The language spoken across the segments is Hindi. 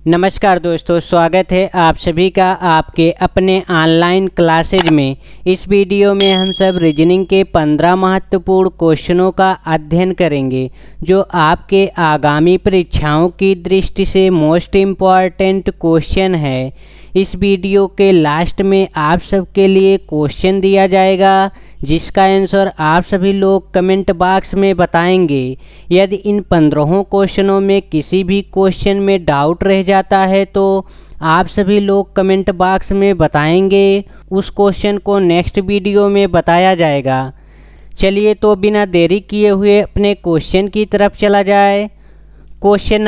नमस्कार दोस्तों, स्वागत है आप सभी का आपके अपने ऑनलाइन क्लासेज में। इस वीडियो में हम सब रीजनिंग के 15 महत्वपूर्ण क्वेश्चनों का अध्ययन करेंगे जो आपके आगामी परीक्षाओं की दृष्टि से मोस्ट इम्पॉर्टेंट क्वेश्चन है। इस वीडियो के लास्ट में आप सबके लिए क्वेश्चन दिया जाएगा जिसका आंसर आप सभी लोग कमेंट बॉक्स में बताएंगे। यदि इन 15 क्वेश्चनों में किसी भी क्वेश्चन में डाउट रह जाता है तो आप सभी लोग कमेंट बॉक्स में बताएंगे, उस क्वेश्चन को नेक्स्ट वीडियो में बताया जाएगा। चलिए तो बिना देरी किए हुए अपने क्वेश्चन की तरफ चला जाए। क्वेश्चन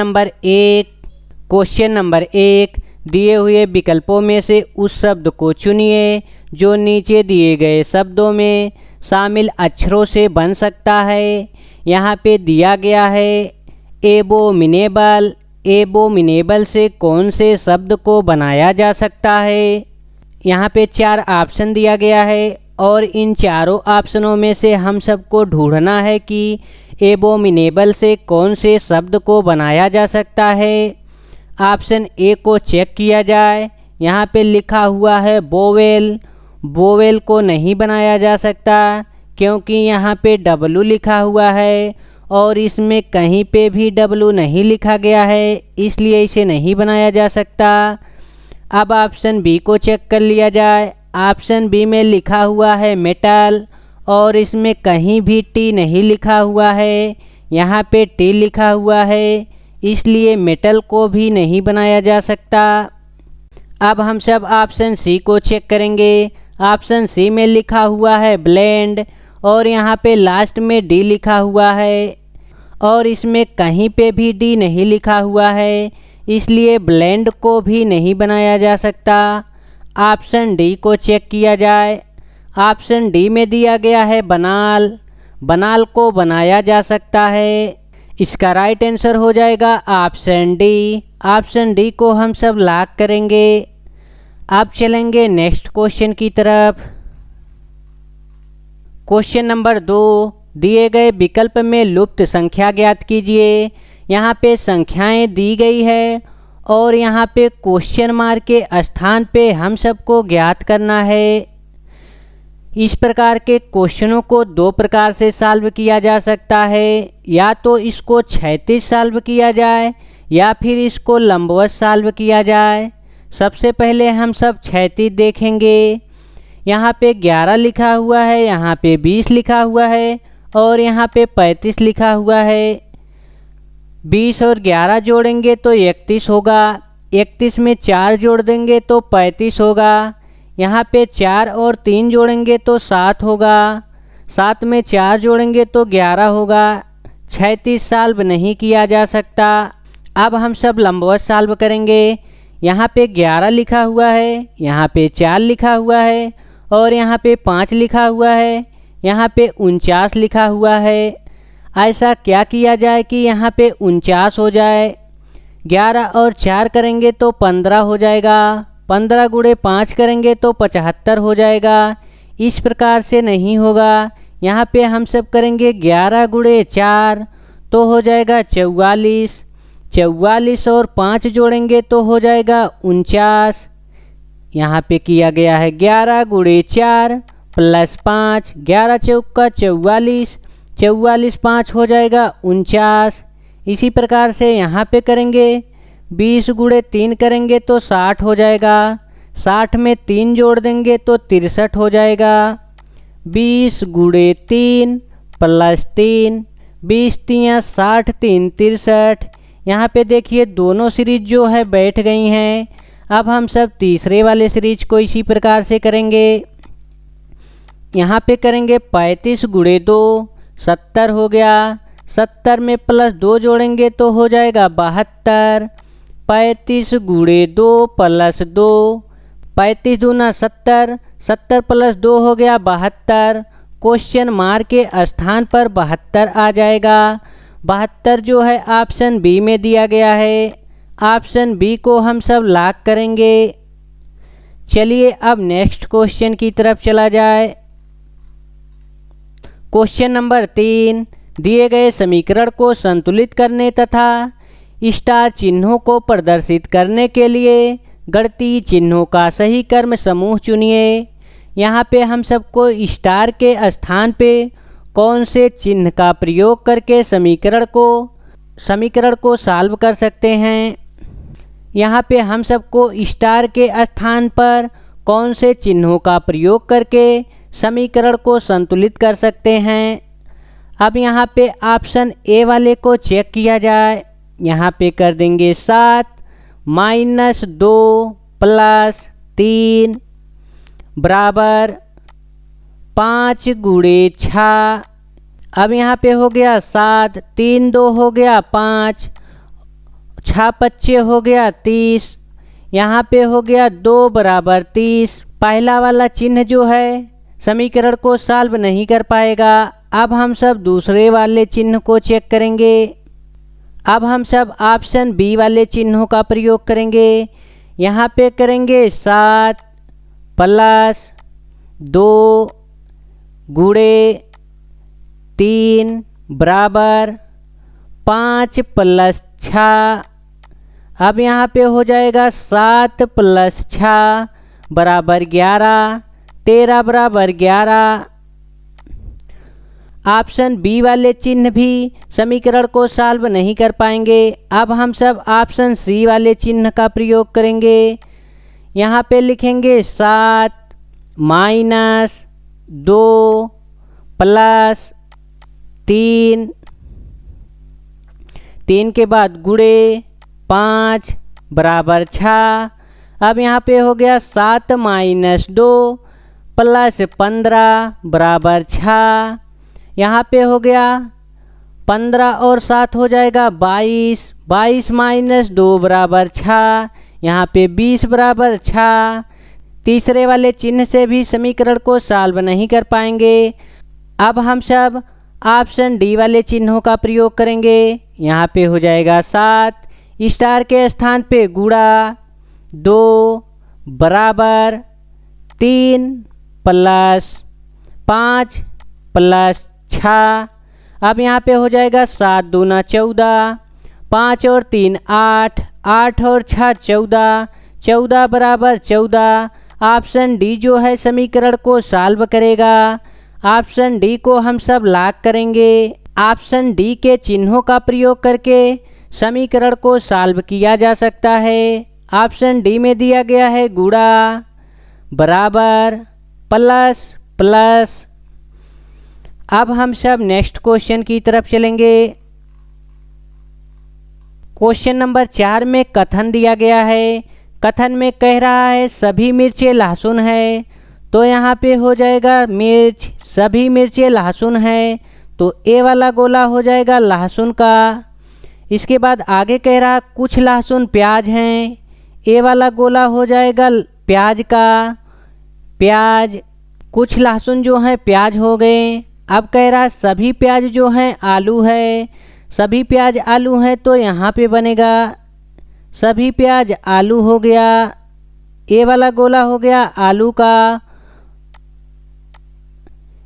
नंबर एक, दिए हुए विकल्पों में से उस शब्द को चुनिए जो नीचे दिए गए शब्दों में शामिल अक्षरों से बन सकता है। यहाँ पे दिया गया है एबोमिनेबल। एबोमिनेबल से कौन से शब्द को बनाया जा सकता है? यहाँ पे 4 ऑप्शन दिया गया है और इन चारों ऑप्शनों में से हम सबको ढूंढना है कि एबोमिनेबल से कौन से शब्द को बनाया जा सकता है। ऑप्शन ए को चेक किया जाए। यहाँ पे लिखा हुआ है बोवेल। बोवेल को नहीं बनाया जा सकता क्योंकि यहाँ पे डब्लू लिखा हुआ है और इसमें कहीं पे भी डब्लू नहीं लिखा गया है, इसलिए इसे नहीं बनाया जा सकता। अब ऑप्शन बी को चेक कर लिया जाए। ऑप्शन बी में लिखा हुआ है मेटल और इसमें कहीं भी टी नहीं लिखा हुआ है, यहाँ पे टी लिखा हुआ है, इसलिए मेटल को भी नहीं बनाया जा सकता। अब हम सब ऑप्शन सी को चेक करेंगे। ऑप्शन सी में लिखा हुआ है ब्लेंड और यहाँ पे लास्ट में डी लिखा हुआ है और इसमें कहीं पे भी डी नहीं लिखा हुआ है, इसलिए ब्लेंड को भी नहीं बनाया जा सकता। ऑप्शन डी को चेक किया जाए। ऑप्शन डी में दिया गया है बनाल। बनाल को बनाया जा सकता है। इसका राइट आंसर हो जाएगा ऑप्शन डी। ऑप्शन डी को हम सब लॉक करेंगे। अब चलेंगे नेक्स्ट क्वेश्चन की तरफ। क्वेश्चन नंबर 2, दिए गए विकल्प में लुप्त संख्या ज्ञात कीजिए। यहाँ पे संख्याएं दी गई है और यहाँ पे क्वेश्चन मार्क के स्थान पे हम सबको ज्ञात करना है। इस प्रकार के क्वेश्चनों को 2 प्रकार से सॉल्व किया जा सकता है, या तो इसको क्षैतिज सॉल्व किया जाए या फिर इसको लंबवत सॉल्व किया जाए। सबसे पहले हम सब क्षैतिज देखेंगे। यहाँ पे 11 लिखा हुआ है, यहाँ पे 20 लिखा हुआ है और यहाँ पे 35 लिखा हुआ है। 20 और 11 जोड़ेंगे तो 31 होगा। 31 में 4 जोड़ देंगे तो 35 होगा। यहाँ पे 4 और 3 जोड़ेंगे तो 7 होगा। 7 में 4 जोड़ेंगे तो 11 होगा। क्षैतिज सॉल्व नहीं किया जा सकता। अब हम सब लंबवत सॉल्व करेंगे। यहाँ पे 11 लिखा हुआ है, यहाँ पे 4 लिखा हुआ है और यहाँ पे 5 लिखा हुआ है, यहाँ पे 49 लिखा हुआ है। ऐसा क्या किया जाए कि यहाँ पे 49 हो जाए? 11 और 4 करेंगे तो 15 हो जाएगा। 15 गुणे 5 करेंगे तो 75 हो जाएगा। इस प्रकार से नहीं होगा। यहाँ पे हम सब करेंगे 11 गुणे 4 तो हो जाएगा 44। 44 और 5 जोड़ेंगे तो हो जाएगा 49। यहाँ पे किया गया है 11 गुणे 4 प्लस 5, 11 चौका 44, 44 5 हो जाएगा 49। इसी प्रकार से यहाँ पे करेंगे 20 गुणे 3 करेंगे तो 60 हो जाएगा। 60 में 3 जोड़ देंगे तो 63 हो जाएगा। 20 गुणे 3 प्लस 3, 20 3 60, 3 63। यहाँ पे देखिए दोनों सीरीज जो है बैठ गई हैं। अब हम सब तीसरे वाले सीरीज को इसी प्रकार से करेंगे। यहाँ पे करेंगे 35 गुणे 2, 70 हो गया। 70 में प्लस 2 जोड़ेंगे तो हो जाएगा 72। 35 गुणे 2 प्लस 2, 35 दूना 70, 70 प्लस 2 हो गया 72। क्वेश्चन मार्क के स्थान पर 72 आ जाएगा। 72 जो है ऑप्शन बी में दिया गया है। ऑप्शन बी को हम सब लॉक करेंगे। चलिए अब नेक्स्ट क्वेश्चन की तरफ चला जाए। क्वेश्चन नंबर 3, दिए गए समीकरण को संतुलित करने तथा स्टार चिन्हों को प्रदर्शित करने के लिए गणितीय चिन्हों का सही क्रम समूह चुनिए। यहाँ पे हम सबको स्टार के स्थान पे कौन से चिन्ह का प्रयोग करके समीकरण को सॉल्व कर सकते हैं। यहाँ पे हम सबको स्टार के स्थान पर कौन से चिन्हों का प्रयोग करके समीकरण को संतुलित कर सकते हैं। अब यहाँ पे ऑप्शन ए वाले को चेक किया जाए। यहाँ पे कर देंगे 7 - 2 + 3 बराबर 5 × 6। अब यहाँ पे हो गया 7, 3 2 हो गया 5, 6 5 हो गया 30। यहाँ पे हो गया 2 = 30। पहला वाला चिन्ह जो है समीकरण को सॉल्व नहीं कर पाएगा। अब हम सब दूसरे वाले चिन्ह को चेक करेंगे। अब हम सब ऑप्शन बी वाले चिन्हों का प्रयोग करेंगे। यहाँ पे करेंगे 7 + 2 × 3 बराबर 5 + 6। अब यहाँ पे हो जाएगा 7 + 6 बराबर 11, 13 बराबर 11। ऑप्शन बी वाले चिन्ह भी समीकरण को सॉल्व नहीं कर पाएंगे। अब हम सब ऑप्शन सी वाले चिन्ह का प्रयोग करेंगे। यहाँ पे लिखेंगे 7 - 2 + 3 के बाद गुणे 5 बराबर 6। अब यहाँ पे हो गया 7 - 2 + 15 बराबर 6। यहाँ पे हो गया 15 और 7 हो जाएगा 22, 22 - 2 बराबर 6। यहाँ पे 20 बराबर 6। तीसरे वाले चिन्ह से भी समीकरण को सॉल्व नहीं कर पाएंगे। अब हम सब ऑप्शन डी वाले चिन्हों का प्रयोग करेंगे। यहाँ पे हो जाएगा 7, स्टार के स्थान पे गुणा 2 बराबर 3 + 5 + 6। अब यहाँ पे हो जाएगा 7 दूना 14, 5 और 3 8, 8 और 6 14, 14 बराबर 14। ऑप्शन डी जो है समीकरण को सॉल्व करेगा। ऑप्शन डी को हम सब लॉक करेंगे। ऑप्शन डी के चिन्हों का प्रयोग करके समीकरण को सॉल्व किया जा सकता है। ऑप्शन डी में दिया गया है गुणा बराबर प्लस। अब हम सब नेक्स्ट क्वेश्चन की तरफ चलेंगे। क्वेश्चन नंबर 4 में कथन दिया गया है। कथन में कह रहा है सभी मिर्चें लहसुन है, तो यहाँ पे हो जाएगा मिर्च, सभी मिर्चें लहसुन है, तो ए वाला गोला हो जाएगा लहसुन का। इसके बाद आगे कह रहा कुछ लहसुन प्याज हैं, ए वाला गोला हो जाएगा प्याज का। प्याज, कुछ लहसुन जो हैं प्याज हो गए। अब कह रहा सभी प्याज जो हैं आलू है, सभी प्याज आलू हैं, तो यहाँ पे बनेगा सभी प्याज आलू हो गया। ए वाला गोला हो गया आलू का।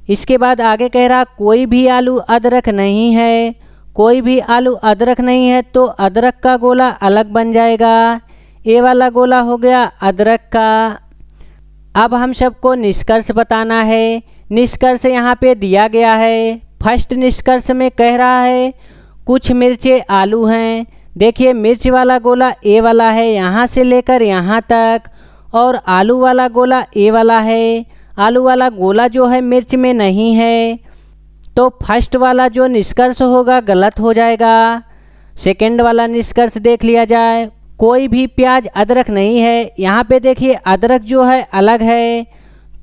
इसके बाद आगे कह रहा कोई भी आलू अदरक नहीं है, कोई भी आलू अदरक नहीं है, तो अदरक का गोला अलग बन जाएगा। ए वाला गोला हो गया अदरक का। अब हम सबको निष्कर्ष बताना है। निष्कर्ष यहाँ पे दिया गया है। फर्स्ट निष्कर्ष में कह रहा है कुछ मिर्चें आलू हैं। देखिए मिर्च वाला गोला ए वाला है यहाँ से लेकर यहाँ तक, और आलू वाला गोला ए वाला है। आलू वाला गोला जो है मिर्च में नहीं है, तो फर्स्ट वाला जो निष्कर्ष होगा गलत हो जाएगा। सेकंड वाला निष्कर्ष देख लिया जाए। कोई भी प्याज अदरक नहीं है, यहाँ पे देखिए अदरक जो है अलग है,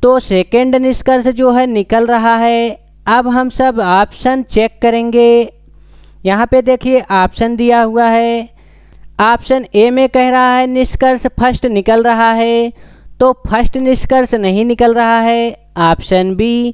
तो सेकंड निष्कर्ष जो है निकल रहा है। अब हम सब ऑप्शन चेक करेंगे। यहाँ पे देखिए ऑप्शन दिया हुआ है। ऑप्शन ए में कह रहा है निष्कर्ष फर्स्ट निकल रहा है, तो फर्स्ट निष्कर्ष नहीं निकल रहा है। ऑप्शन बी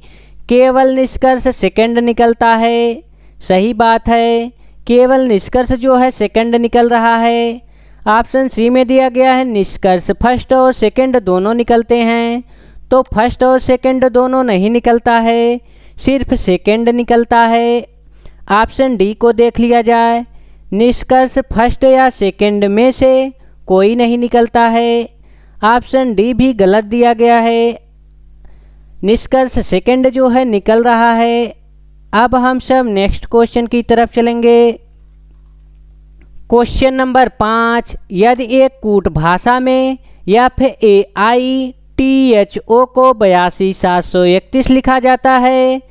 केवल निष्कर्ष सेकंड निकलता है। सही बात है, केवल निष्कर्ष जो है सेकंड निकल रहा है। ऑप्शन सी में दिया गया है निष्कर्ष फर्स्ट और सेकंड दोनों निकलते हैं, तो फर्स्ट और सेकंड दोनों नहीं निकलता है, सिर्फ सेकंड निकलता है। ऑप्शन डी को देख लिया जाए। निष्कर्ष फर्स्ट या सेकंड में से कोई नहीं निकलता है। ऑप्शन डी भी गलत दिया गया है, निष्कर्ष सेकंड जो है निकल रहा है। अब हम सब नेक्स्ट क्वेश्चन की तरफ चलेंगे। क्वेश्चन नंबर 5, यदि एक कूट भाषा में FAITHO को 82,731 लिखा जाता है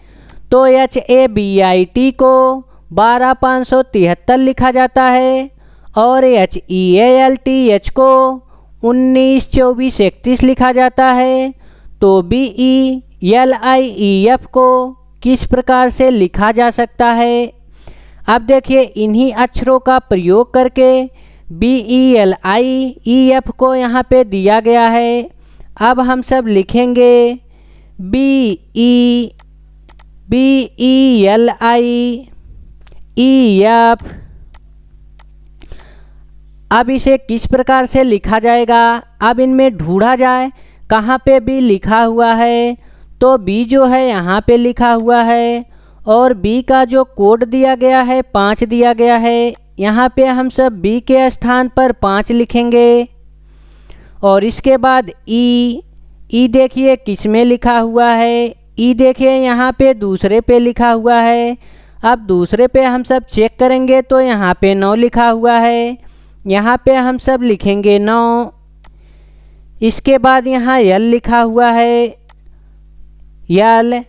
तो HABIT को 12,573 लिखा जाता है और HEALTH को 19,24,31 लिखा जाता है, तो BELIEF को किस प्रकार से लिखा जा सकता है। अब देखिए इन्हीं अक्षरों का प्रयोग करके BELIEF को यहाँ पे दिया गया है। अब हम सब लिखेंगे BELIEF। अब इसे किस प्रकार से लिखा जाएगा, अब इनमें ढूंढा जाए कहाँ पे बी लिखा हुआ है, तो बी जो है यहाँ पे लिखा हुआ है और बी का जो कोड दिया गया है 5 दिया गया है। यहाँ पे हम सब बी के स्थान पर 5 लिखेंगे और इसके बाद ई देखिए किस में लिखा हुआ है, ई देखिए यहाँ पे दूसरे पे लिखा हुआ है। अब दूसरे पे हम सब चेक करेंगे तो यहाँ पे 9 लिखा हुआ है, यहाँ पे हम सब लिखेंगे 9। इसके बाद यहाँ यल लिखा हुआ है, यल,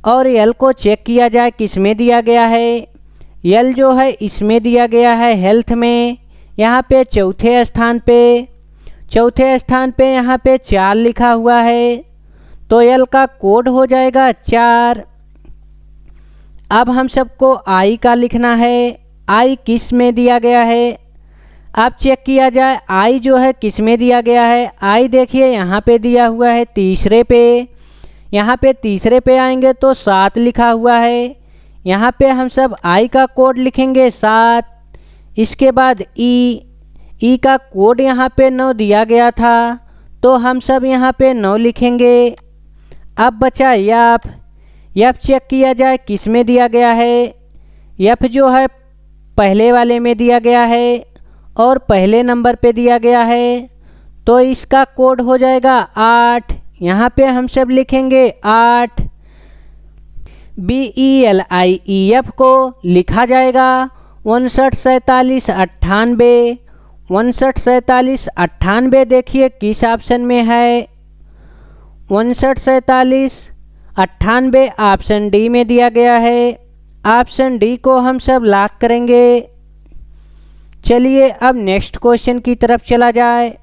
और यल को चेक किया जाए किस में दिया गया है, यल जो है इसमें दिया गया है हेल्थ में, यहाँ पे चौथे स्थान पे यहाँ पे 4 लिखा हुआ है, तो यल का कोड हो जाएगा 4। अब हम सबको आई का लिखना है, आई किस में दिया गया है, अब चेक किया जाए आई जो है किस में दिया गया है। आई देखिए यहाँ पे दिया हुआ है तीसरे पे, यहाँ पे तीसरे पे आएंगे तो 7 लिखा हुआ है, यहाँ पे हम सब आई का कोड लिखेंगे 7। इसके बाद ई का कोड यहाँ पे 9 दिया गया था, तो हम सब यहाँ पे 9 लिखेंगे। अब बचा यफ चेक किया जाए किस में दिया गया है, यफ जो है पहले वाले में दिया गया है और पहले नंबर पे दिया गया है, तो इसका कोड हो जाएगा 8, यहाँ पे हम सब लिखेंगे 8। BELIEF को लिखा जाएगा 594798। 594798 देखिए किस ऑप्शन में है, 594798 ऑप्शन डी में दिया गया है। ऑप्शन डी को हम सब लॉक करेंगे। चलिए अब नेक्स्ट क्वेश्चन की तरफ चला जाए।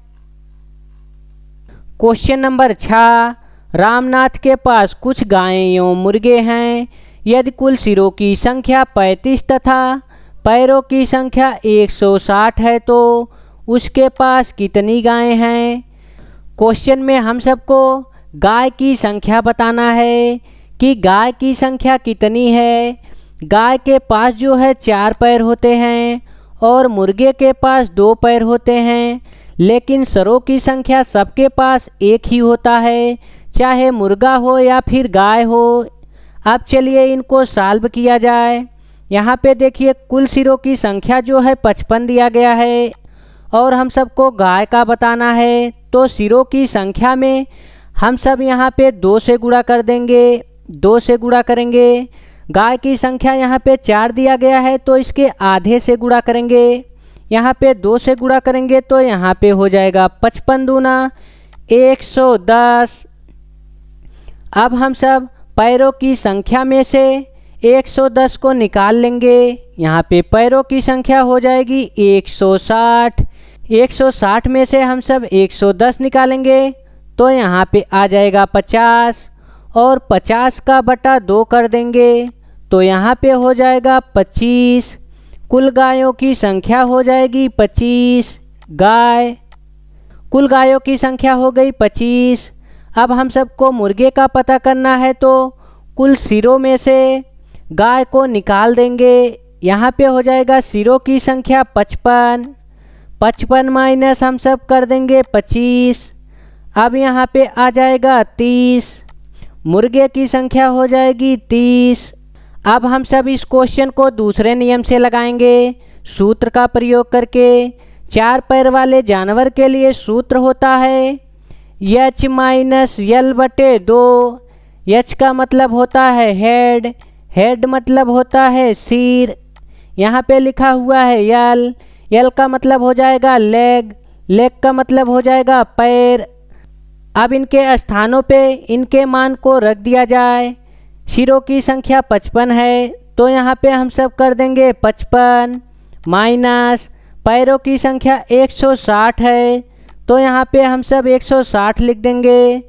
क्वेश्चन नंबर 6, रामनाथ के पास कुछ गायें एवं मुर्गे हैं। यदि कुल सिरों की संख्या 35 तथा पैरों की संख्या 160 है तो उसके पास कितनी गायें हैं। क्वेश्चन में हम सबको गाय की संख्या बताना है कि गाय की संख्या कितनी है। गाय के पास जो है 4 पैर होते हैं और मुर्गे के पास 2 पैर होते हैं, लेकिन सरों की संख्या सबके पास एक ही होता है, चाहे मुर्गा हो या फिर गाय हो। अब चलिए इनको सॉल्व किया जाए। यहाँ पे देखिए कुल सिरों की संख्या जो है 55 दिया गया है और हम सबको गाय का बताना है, तो सिरों की संख्या में हम सब यहाँ पे 2 से गुणा कर देंगे, 2 से गुणा करेंगे। गाय की संख्या यहाँ पे 4 दिया गया है तो इसके आधे से गुणा करेंगे, यहाँ पे 2 से गुणा करेंगे तो यहाँ पे हो जाएगा 55 दूना 110। अब हम सब पैरों की संख्या में से 110 को निकाल लेंगे, यहाँ पे पैरों की संख्या हो जाएगी 160। 160 में से हम सब 110 निकालेंगे तो यहाँ पे आ जाएगा 50 और 50 का बटा 2 कर देंगे तो यहाँ पे हो जाएगा 25। कुल गायों की संख्या हो जाएगी 25 गाय। कुल गायों की संख्या हो गई 25। अब हम सबको मुर्गे का पता करना है तो कुल सिरों में से गाय को निकाल देंगे, यहाँ पे हो जाएगा सिरों की संख्या 55। 55 माइनस हम सब कर देंगे 25। अब यहाँ पे आ जाएगा 30। मुर्गे की संख्या हो जाएगी 30। अब हम सब इस क्वेश्चन को दूसरे नियम से लगाएंगे। सूत्र का प्रयोग करके। 4 पैर वाले जानवर के लिए सूत्र होता है H-L/2। H का मतलब होता है हेड, हेड मतलब होता है सिर। यहाँ पे लिखा हुआ है L, L का मतलब हो जाएगा लेग, लेग का मतलब हो जाएगा पैर। अब इनके स्थानों पे इनके मान को रख दिया जाए। सिरों की संख्या 55 है, तो यहाँ पे हम सब कर देंगे 55 माइनस पैरों की संख्या 160 है, तो यहाँ पे हम सब 160 लिख देंगे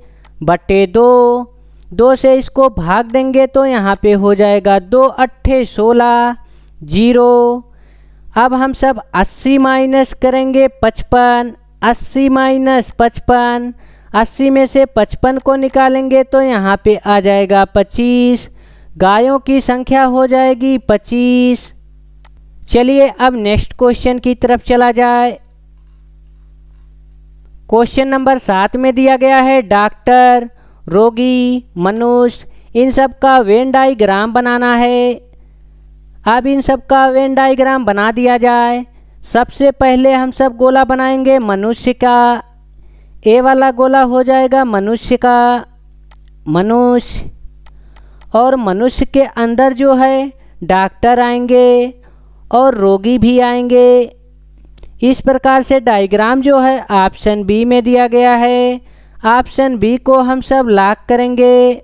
बटे 2 से इसको भाग देंगे तो यहाँ पे हो जाएगा 2 अट्ठे 16 0। अब हम सब 80 माइनस करेंगे 55, 80 माइनस 55, 80 में से 55 को निकालेंगे तो यहाँ पे आ जाएगा 25। गायों की संख्या हो जाएगी 25। चलिए अब नेक्स्ट क्वेश्चन की तरफ चला जाए। क्वेश्चन नंबर 7 में दिया गया है डॉक्टर, रोगी, मनुष्य, इन सब का वेन डायग्राम बनाना है। अब इन सब का वेन डायग्राम बना दिया जाए। सबसे पहले हम सब गोला बनाएंगे मनुष्य का। ए वाला गोला हो जाएगा मनुष्य का, मनुष्य, और मनुष्य के अंदर जो है डॉक्टर आएंगे और रोगी भी आएंगे। इस प्रकार से डायग्राम जो है ऑप्शन बी में दिया गया है। ऑप्शन बी को हम सब लॉक करेंगे।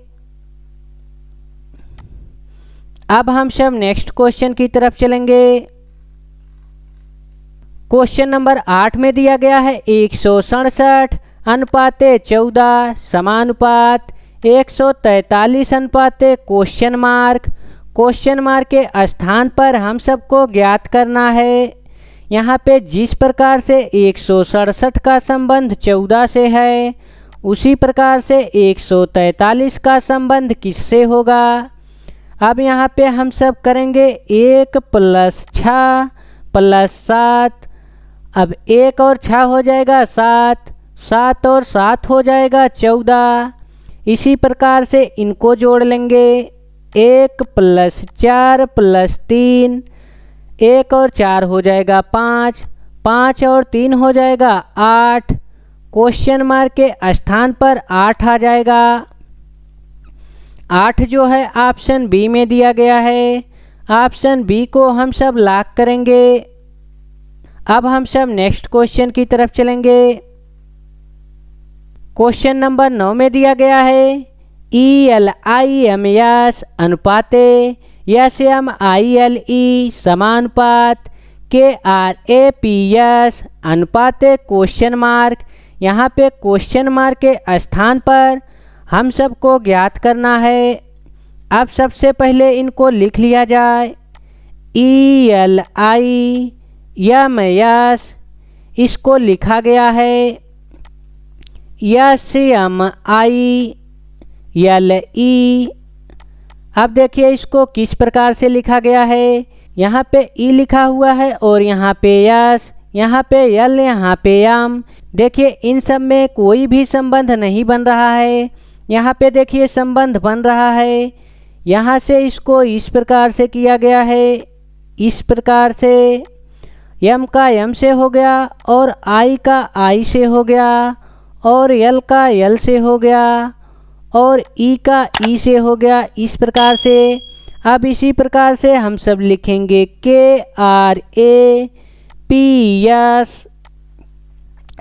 अब हम सब नेक्स्ट क्वेश्चन की तरफ चलेंगे। क्वेश्चन नंबर 8 में दिया गया है 167 अनुपाते 14 समानुपात 143 अनुपाते क्वेश्चन मार्क। क्वेश्चन मार्क के स्थान पर हम सबको ज्ञात करना है। यहाँ पे जिस प्रकार से 167 का संबंध 14 से है, उसी प्रकार से 143 का संबंध किससे होगा। अब यहाँ पे हम सब करेंगे 1 + 6 + 7। अब 1 और 6 हो जाएगा 7, 7 और 7 हो जाएगा 14। इसी प्रकार से इनको जोड़ लेंगे 1 + 4 + 3, 1 और 4 हो जाएगा 5, 5 और 3 हो जाएगा 8। क्वेश्चन मार्क के स्थान पर 8 आ जाएगा। 8 जो है ऑप्शन बी में दिया गया है। ऑप्शन बी को हम सब लॉक करेंगे। अब हम सब नेक्स्ट क्वेश्चन की तरफ चलेंगे। क्वेश्चन नंबर 9 में दिया गया है ELIMS अनुपाते SMILE समानुपात KRAPS अनुपाते क्वेश्चन मार्क। यहाँ पे क्वेश्चन मार्क के स्थान पर हम सबको ज्ञात करना है। अब सबसे पहले इनको लिख लिया जाए। ELIMS इसको लिखा गया है SMILE। अब देखिए इसको किस प्रकार से लिखा गया है। यहाँ पे ई लिखा हुआ है और यहाँ पे यस, यहाँ पे यल, यहाँ पे यम। देखिए इन सब में कोई भी संबंध नहीं बन रहा है। यहाँ पे देखिए संबंध बन रहा है। यहाँ से इसको इस प्रकार से किया गया है, इस प्रकार से। यम का यम से हो गया और आई का आई से हो गया और यल का यल से हो गया और ई का ई से हो गया, इस प्रकार से। अब इसी प्रकार से हम सब लिखेंगे KRAPS।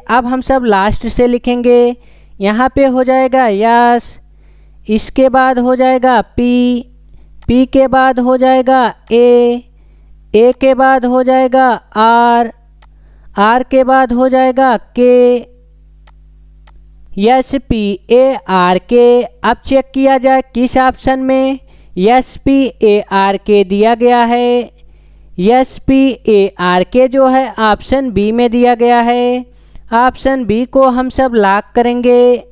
अब हम सब लास्ट से लिखेंगे। यहाँ पे हो जाएगा यस, इसके बाद हो जाएगा पी, पी के बाद हो जाएगा ए के बाद हो जाएगा आर के बाद हो जाएगा के। SPARK। अब चेक किया जाए किस ऑप्शन में SPARK दिया गया है। SPARK जो है ऑप्शन बी में दिया गया है। ऑप्शन बी को हम सब लॉक करेंगे।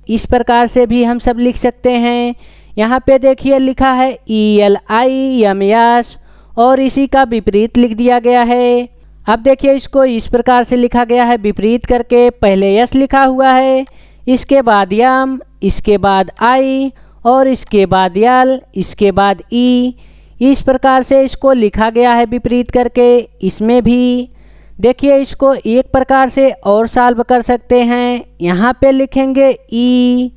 इस प्रकार से भी हम सब लिख सकते हैं। यहाँ पे देखिए लिखा है ELIMS और इसी का विपरीत लिख दिया गया है। अब देखिए इसको इस प्रकार से लिखा गया है विपरीत करके। पहले यस लिखा हुआ है, इसके बाद यम, इसके बाद आई और इसके बाद यल, इसके बाद ई। इस प्रकार से इसको लिखा गया है विपरीत करके। इसमें भी देखिए इसको एक प्रकार से और सॉल्व कर सकते हैं। यहाँ पे लिखेंगे ई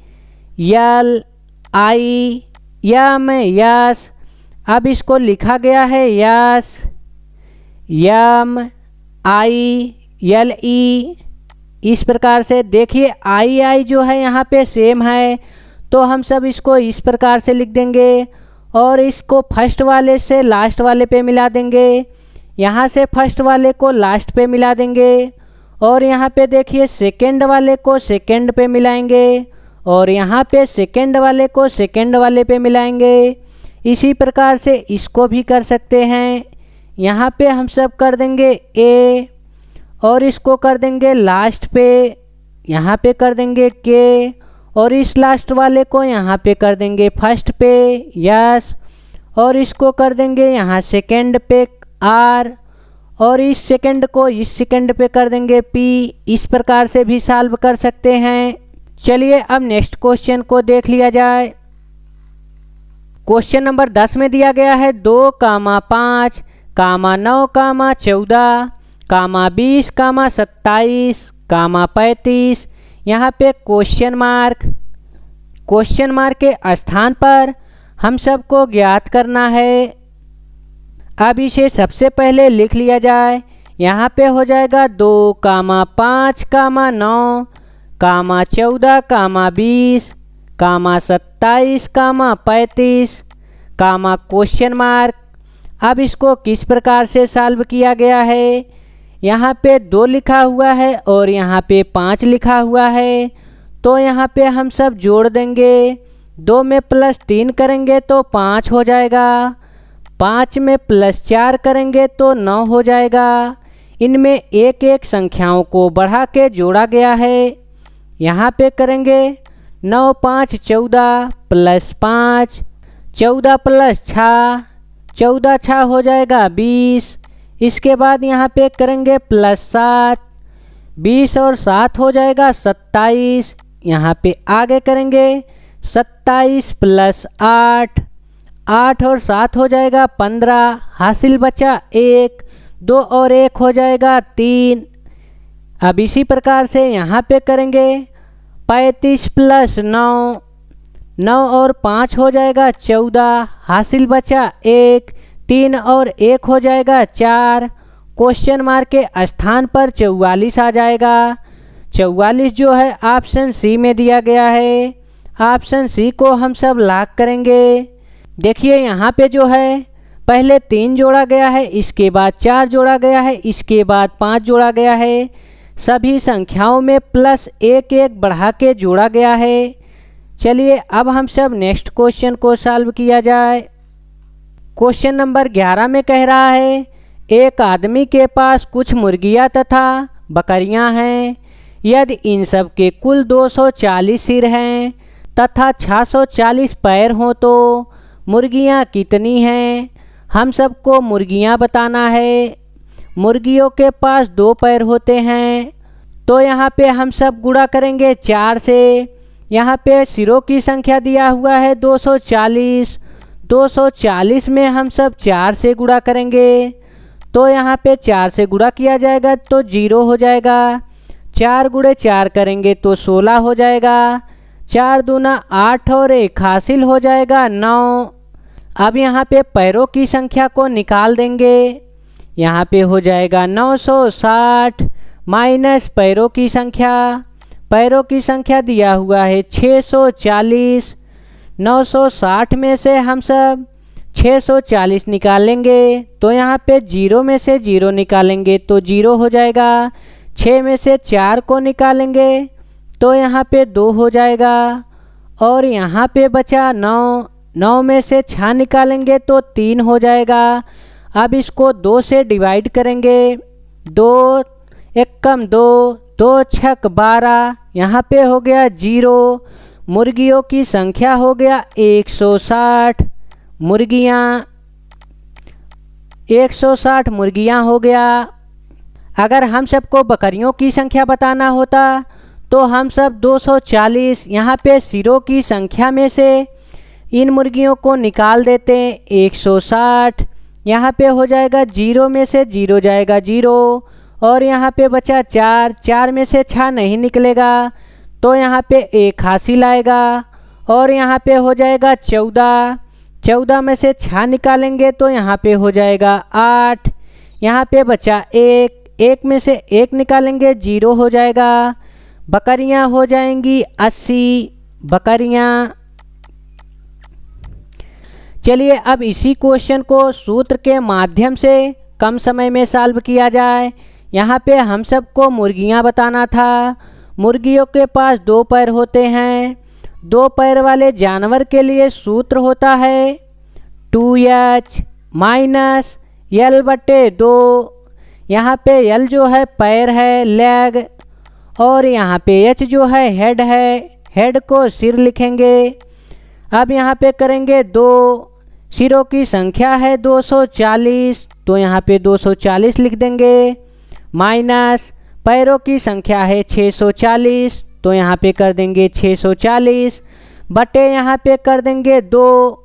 यल आई यम यस। अब इसको लिखा गया है यस यम आई यल ई। इस प्रकार से देखिए आई आई जो है यहाँ पे सेम है, तो हम सब इसको इस प्रकार से लिख देंगे और इसको फर्स्ट वाले से लास्ट वाले पे मिला देंगे। यहाँ से फर्स्ट वाले को लास्ट पे मिला देंगे और यहाँ पे देखिए सेकंड वाले को सेकंड पे मिलाएंगे और यहाँ पे सेकंड वाले को सेकंड वाले पे मिलाएंगे। इसी प्रकार से इसको भी कर सकते हैं। यहाँ पे हम सब कर देंगे ए और इसको कर देंगे लास्ट पे, यहाँ पे कर देंगे के और इस लास्ट वाले को यहाँ पे कर देंगे फर्स्ट पे यस और इसको कर देंगे यहाँ सेकंड पे आर और इस सेकंड को इस सेकंड पे कर देंगे पी। इस प्रकार से भी सॉल्व कर सकते हैं। चलिए अब नेक्स्ट क्वेश्चन को देख लिया जाए। क्वेश्चन नंबर 10 में दिया गया है 2, 5, 9, 14, 20, 27, 35। यहाँ पे क्वेश्चन मार्क के स्थान पर हम सबको ज्ञात करना है। अब इसे सबसे पहले लिख लिया जाए। यहाँ पे हो जाएगा 2, 5, 9, 14, 20, 27, 35, क्वेश्चन मार्क। अब इसको किस प्रकार से सॉल्व किया गया है? यहाँ पे 2 लिखा हुआ है और यहाँ पे 5 लिखा हुआ है, तो यहाँ पे हम सब जोड़ देंगे। 2 में +3 करेंगे तो 5 हो जाएगा, 5 में +4 करेंगे तो 9 हो जाएगा। इनमें एक एक संख्याओं को बढ़ा के जोड़ा गया है। यहाँ पे करेंगे 9, 5, 14 +5, 14 + 6, 14 6 हो जाएगा 20। इसके बाद यहाँ पे करेंगे +7, 20 और 7 हो जाएगा 27। यहाँ पे आगे करेंगे 27 + 8, 8 और 7 हो जाएगा 15। हासिल बचा 1, 2 और 1 हो जाएगा 3। अब इसी प्रकार से यहाँ पे करेंगे 35 + 9, 9 और 5 हो जाएगा 14। हासिल बचा 1, 3 और 1 हो जाएगा 4। क्वेश्चन मार्क के स्थान पर 44 आ जाएगा। 44 जो है ऑप्शन सी में दिया गया है। ऑप्शन सी को हम सब लॉक करेंगे। देखिए यहाँ पे जो है पहले 3 जोड़ा गया है, इसके बाद 4 जोड़ा गया है, इसके बाद 5 जोड़ा गया है। सभी संख्याओं में +1 1 बढ़ा के जोड़ा गया है। चलिए अब हम सब नेक्स्ट क्वेश्चन को सॉल्व किया जाए। क्वेश्चन नंबर 11 में कह रहा है एक आदमी के पास कुछ मुर्गियां तथा बकरियां हैं। यदि इन सब के कुल 240 सिर हैं तथा 640 पैर हों तो मुर्गियां कितनी हैं? हम सबको मुर्गियां बताना है। मुर्गियों के पास 2 पैर होते हैं, तो यहाँ पे हम सब गुणा करेंगे 4 से। यहाँ पे सिरों की संख्या दिया हुआ है 240, 240 में हम सब 4 से गुणा करेंगे, तो यहाँ पे 4 से गुणा किया जाएगा तो 0 हो जाएगा। 4 × 4 करेंगे तो 16 हो जाएगा। 4 दूना 8 और 1 हासिल हो जाएगा 9। अब यहाँ पे पैरों की संख्या को निकाल देंगे। यहाँ पे हो जाएगा 960 माइनस पैरों की संख्या। पैरों की संख्या दिया हुआ है 640। 960 में से हम सब 640 निकालेंगे, तो यहाँ पे 0 में से 0 निकालेंगे तो 0 हो जाएगा। 6 में से 4 को निकालेंगे तो यहाँ पे 2 हो जाएगा और यहाँ पे बचा 9। 9 में से 6 निकालेंगे तो 3 हो जाएगा। अब इसको 2 से डिवाइड करेंगे। 2 एकम 2, 2 छक 12। यहाँ पे हो गया 0। मुर्गियों की संख्या हो गया 160। मुर्गियाँ 160 मुर्गियाँ हो गया। अगर हम सबको बकरियों की संख्या बताना होता तो हम सब 240 यहाँ पे सिरों की संख्या में से इन मुर्गियों को निकाल देते हैं। 160 यहाँ पे हो जाएगा, 0 में से 0 जाएगा 0, और यहाँ पे बचा 4, 4 में से 6 नहीं निकलेगा तो यहाँ पे 1 हासिल आएगा, और यहाँ पे हो जाएगा 14, 14 में से 6 निकालेंगे तो यहाँ पे हो जाएगा 8, यहाँ पे बचा 1, 1 में से 1 निकालेंगे 0 हो जाएगा। बकरियां हो जाएंगी 80 बकरियां। चलिए अब इसी क्वेश्चन को सूत्र के माध्यम से कम समय में सॉल्व किया जाए। यहाँ पे हम सबको मुर्गियां बताना था। मुर्गियों के पास 2 पैर होते हैं। 2 पैर वाले जानवर के लिए सूत्र होता है 2h माइनस L/2। यहाँ पे L जो है पैर है, लेग, और यहाँ पे H जो है हेड है, हेड को सिर लिखेंगे। अब यहाँ पे करेंगे 2, सिरों की संख्या है 240 तो यहाँ पे 240 लिख देंगे, माइनस पैरों की संख्या है 640 तो यहाँ पे कर देंगे 640, बटे यहाँ पे कर देंगे 2,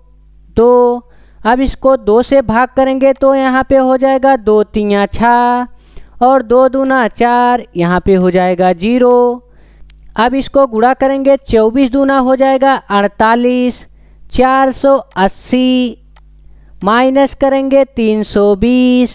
2। अब इसको 2 से भाग करेंगे तो यहाँ पे हो जाएगा 2 3 6 और 2 दूना 4, यहाँ पे हो जाएगा 0। अब इसको गुणा करेंगे, 24 दूना हो जाएगा 48, 480 माइनस करेंगे 320।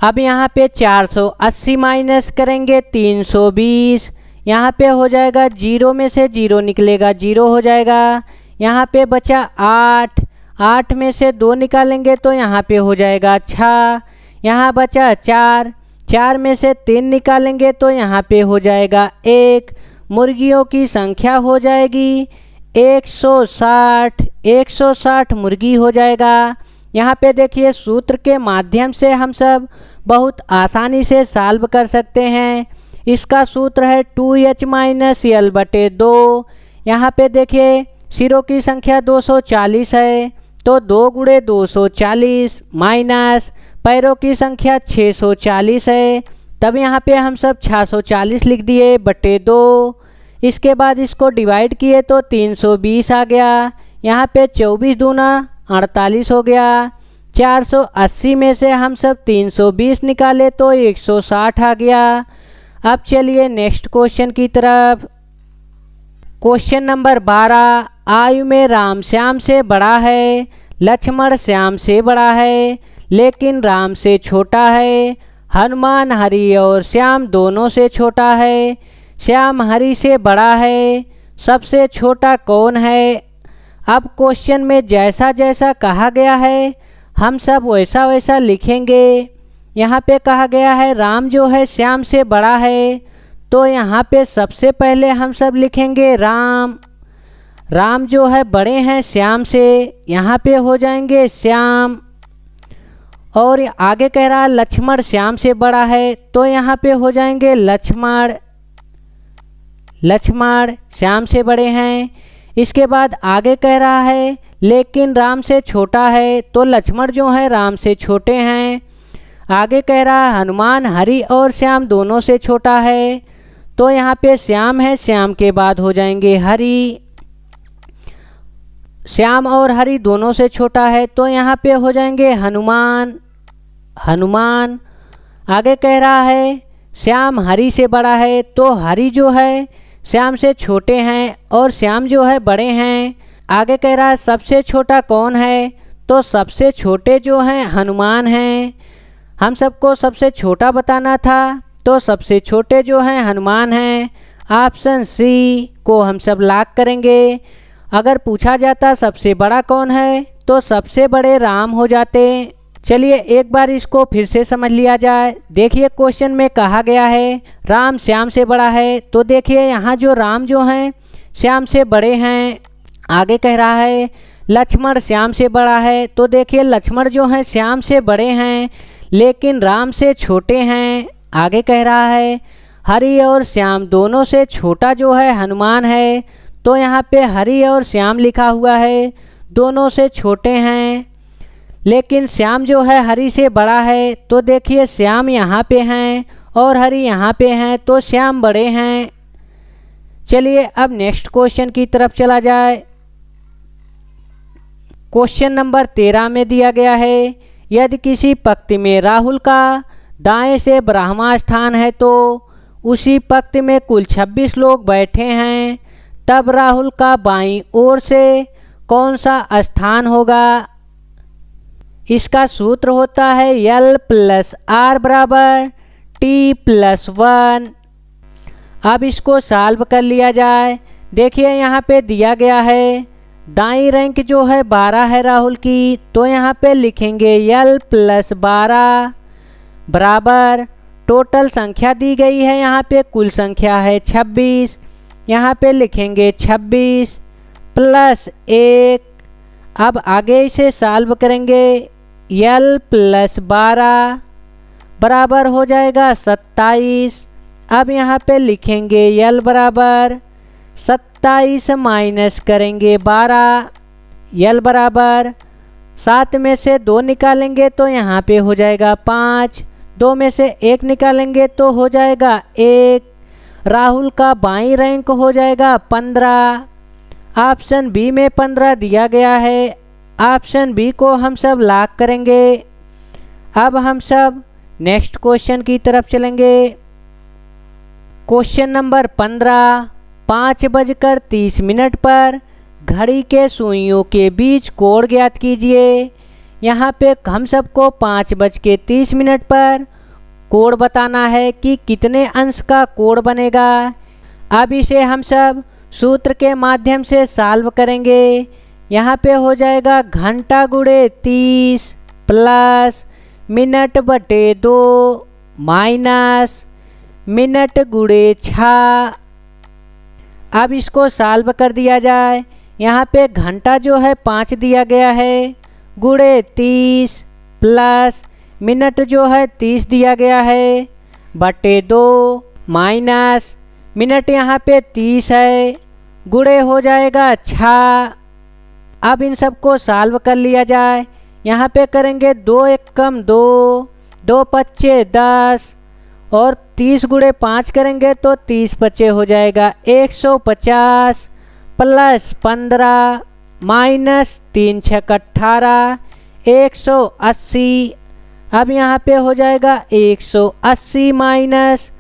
अब यहाँ पे 480 माइनस करेंगे 320, यहाँ पे हो जाएगा 0 में से 0 निकलेगा 0 हो जाएगा। यहाँ पे बचा 8, 8 में से 2 निकालेंगे तो यहाँ पे हो जाएगा 6, यहाँ बचा 4, 4 में से 3 निकालेंगे तो यहाँ पे हो जाएगा 1। मुर्गियों की संख्या हो जाएगी 160, 160 मुर्गी हो जाएगा। यहाँ पे देखिए सूत्र के माध्यम से हम सब बहुत आसानी से सॉल्व कर सकते हैं। इसका सूत्र है 2h माइनस L/2। यहाँ पे देखिए सिरों की संख्या 240 है तो 2 गुणे 240 माइनस पैरों की संख्या 640 है, तब यहाँ पे हम सब 640 लिख दिए बटे 2। इसके बाद इसको डिवाइड किए तो 320 आ गया। यहाँ पे 24 दूना 48 हो गया। 480 में से हम सब 320 निकाले तो 160 आ गया। अब चलिए नेक्स्ट क्वेश्चन की तरफ। क्वेश्चन नंबर 12, आयु में राम श्याम से बड़ा है, लक्ष्मण श्याम से बड़ा है लेकिन राम से छोटा है। हनुमान हरि और श्याम दोनों से छोटा है। श्याम हरि से बड़ा है, सबसे छोटा कौन है? अब क्वेश्चन में जैसा जैसा कहा गया है हम सब वैसा वैसा लिखेंगे। यहाँ पे कहा गया है राम जो है श्याम से बड़ा है, तो यहाँ पे सबसे पहले हम सब लिखेंगे राम। राम जो है बड़े हैं श्याम से, यहाँ पे हो जाएंगे श्याम। और आगे कह रहा है लक्ष्मण श्याम से बड़ा है, तो यहाँ पे हो जाएंगे लक्ष्मण। लक्ष्मण श्याम से बड़े हैं। इसके बाद आगे कह रहा है लेकिन राम से छोटा है, तो लक्ष्मण जो है राम से छोटे हैं। आगे कह रहा है हनुमान हरि और श्याम दोनों से छोटा है, तो यहाँ पे श्याम है, श्याम के बाद हो जाएंगे हरि। श्याम और हरि दोनों से छोटा है, तो यहाँ पे हो जाएंगे हनुमान। हनुमान। आगे कह रहा है श्याम हरि से बड़ा है, तो हरि जो है श्याम से छोटे हैं और श्याम जो है बड़े हैं। आगे कह रहा है सबसे छोटा कौन है, तो सबसे छोटे जो हैं हनुमान हैं। हम सबको सबसे छोटा बताना था, तो सबसे छोटे जो हैं हनुमान हैं। ऑप्शन सी को हम सब लॉक करेंगे। अगर पूछा जाता सबसे बड़ा कौन है, तो सबसे बड़े राम हो जाते। चलिए एक बार इसको फिर से समझ लिया जाए। देखिए क्वेश्चन में कहा गया है राम श्याम से बड़ा है, तो देखिए यहाँ जो राम जो हैं श्याम से बड़े हैं। आगे कह रहा है लक्ष्मण श्याम से बड़ा है, तो देखिए लक्ष्मण जो हैं श्याम से बड़े हैं लेकिन राम से छोटे हैं। आगे कह रहा है हरि और श्याम दोनों से छोटा जो है हनुमान है, तो यहाँ पे हरि और श्याम लिखा हुआ है, दोनों से छोटे हैं। लेकिन श्याम जो है हरि से बड़ा है, तो देखिए श्याम यहाँ पे हैं और हरि यहाँ पे हैं, तो श्याम बड़े हैं। चलिए अब नेक्स्ट क्वेश्चन की तरफ चला जाए। क्वेश्चन नंबर 13 में दिया गया है, यदि किसी पंक्ति में राहुल का दाएं से ब्रह्मा स्थान है तो उसी पंक्ति में कुल 26 लोग बैठे हैं, तब राहुल का बाईं ओर से कौन सा स्थान होगा। इसका सूत्र होता है L + R = T+1। अब इसको सॉल्व कर लिया जाए। देखिए यहाँ पे दिया गया है दाईं रैंक जो है 12 है राहुल की, तो यहाँ पे लिखेंगे L + 12 बराबर टोटल संख्या दी गई है, यहाँ पे कुल संख्या है 26, यहाँ पे लिखेंगे 26 + 1। अब आगे इसे सॉल्व करेंगे। L + 12 बराबर हो जाएगा 27। अब यहाँ पे लिखेंगे L बराबर 27 माइनस करेंगे 12। L बराबर 7 में से 2 निकालेंगे तो यहाँ पे हो जाएगा 5, 2 में से 1 निकालेंगे तो हो जाएगा 1। राहुल का बाईं रैंक हो जाएगा 15। ऑप्शन बी में 15 दिया गया है। ऑप्शन बी को हम सब लॉक करेंगे। अब हम सब नेक्स्ट क्वेश्चन की तरफ चलेंगे। क्वेश्चन नंबर 15, 5:30 पर घड़ी के सुइयों के बीच कोण ज्ञात कीजिए। यहाँ पे हम सबको 5:30 पर कोण बताना है कि कितने अंश का कोण बनेगा। अब इसे हम सब सूत्र के माध्यम से सॉल्व करेंगे। यहाँ पे हो जाएगा घंटा × 30 प्लस मिनट बटे 2 माइनस मिनट × 6। अब इसको सॉल्व कर दिया जाए। यहाँ पे घंटा जो है 5 दिया गया है × 30 प्लस मिनट जो है 30 दिया गया है बटे 2 माइनस मिनट यहाँ पे 30 है गुणे हो जाएगा 6। अब इन सबको सॉल्व कर लिया जाए। यहाँ पे करेंगे 2 × 2, 2 × 5 10 और 30 × 5 करेंगे तो 30 × 5 हो जाएगा 150 प्लस 15 माइनस 3 × 6 18 180। अब यहाँ पे हो जाएगा 180 माइनस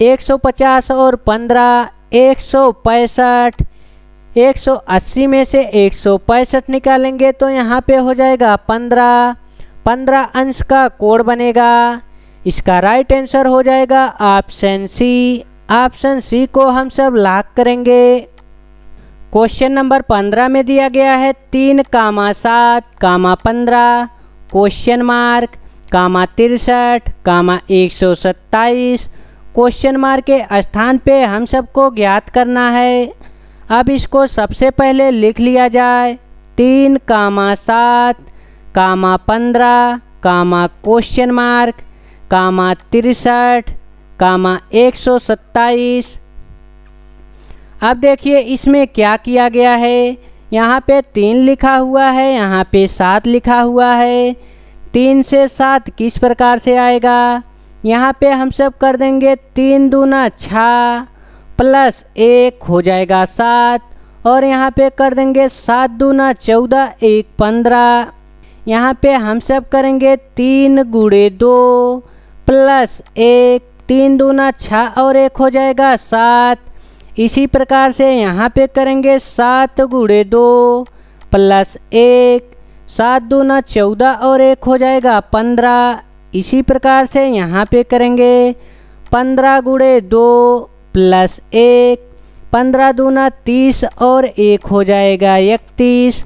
150 और 15 165। 180 में से 165 निकालेंगे तो यहाँ पे हो जाएगा 15। 15 अंश का कोण बनेगा। इसका राइट आंसर हो जाएगा ऑप्शन सी। ऑप्शन सी को हम सब लॉक करेंगे। क्वेश्चन नंबर 15 में दिया गया है 3, 7, 15 क्वेश्चन मार्क, 63, 127 क्वेश्चन मार्क के स्थान पे हम सबको ज्ञात करना है। अब इसको सबसे पहले लिख लिया जाए। 3, 7, 15 क्वेश्चन मार्क, 63, 127। अब देखिए इसमें क्या किया गया है। यहाँ पे 3 लिखा हुआ है, यहाँ पे 7 लिखा हुआ है। 3 से 7 किस प्रकार से आएगा। यहाँ पे हम सब कर देंगे 3 दूना 6 प्लस 1 हो जाएगा 7 और यहाँ पे कर देंगे 7 दूना 14 1 15। यहाँ पे हम सब करेंगे 3 × 2 प्लस 1 3 दूना 6 और 1 हो जाएगा 7। इसी प्रकार से यहाँ पे करेंगे 7 × 2 प्लस 1 7 दूना 14 और 1 हो जाएगा 15। इसी प्रकार से यहाँ पे करेंगे 15 × 2 प्लस 1 15 दूना 30 और 1 हो जाएगा 31।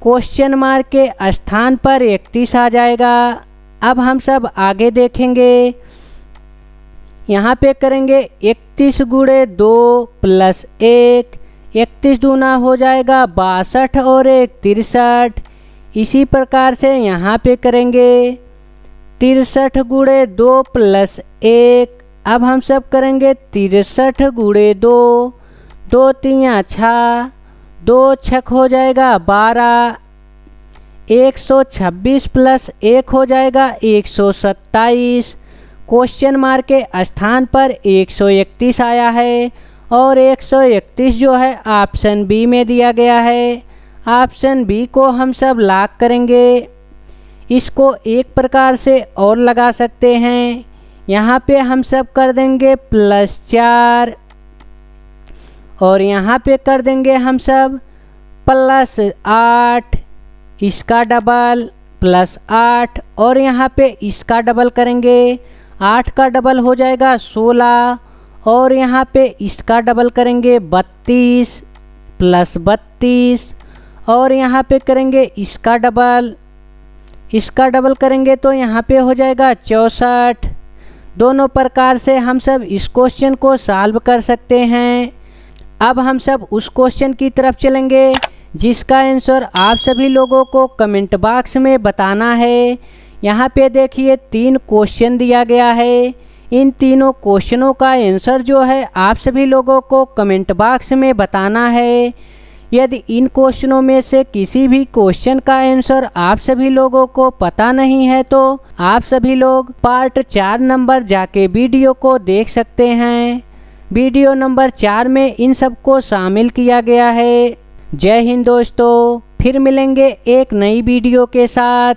क्वेश्चन मार्क के स्थान पर 31 आ जाएगा। अब हम सब आगे देखेंगे। यहाँ पे करेंगे 31 × 2 प्लस 1 31 दूना हो जाएगा 62 और 1 63। इसी प्रकार से यहाँ पे करेंगे 63 × 2 प्लस 1। अब हम सब करेंगे 63 × 2 2 3 6 2 6 हो जाएगा 12। 126 प्लस 1 हो जाएगा 127। क्वेश्चन मार्क के स्थान पर 131 आया है और 131 जो है ऑप्शन बी में दिया गया है। ऑप्शन बी को हम सब लॉक करेंगे। इसको एक प्रकार से और लगा सकते हैं, यहाँ पे हम सब कर देंगे +4 और यहाँ पे कर देंगे हम सब +8, इसका डबल +8 और यहाँ पे इसका डबल करेंगे, 8 का डबल हो जाएगा 16 और यहाँ पे इसका डबल करेंगे 32 +32 और यहाँ पे करेंगे इसका डबल करेंगे तो यहाँ पे हो जाएगा 64। दोनों प्रकार से हम सब इस क्वेश्चन को सॉल्व कर सकते हैं। अब हम सब उस क्वेश्चन की तरफ चलेंगे जिसका आंसर आप सभी लोगों को कमेंट बॉक्स में बताना है। यहाँ पे देखिए 3 क्वेश्चन दिया गया है। इन तीनों क्वेश्चनों का आंसर जो है आप सभी लोगों को कमेंट बॉक्स में बताना है। यदि इन क्वेश्चनों में से किसी भी क्वेश्चन का आंसर आप सभी लोगों को पता नहीं है तो आप सभी लोग पार्ट 4 नंबर जाके वीडियो को देख सकते हैं। वीडियो नंबर 4 में इन सबको शामिल किया गया है। जय हिंद दोस्तों, फिर मिलेंगे एक नई वीडियो के साथ।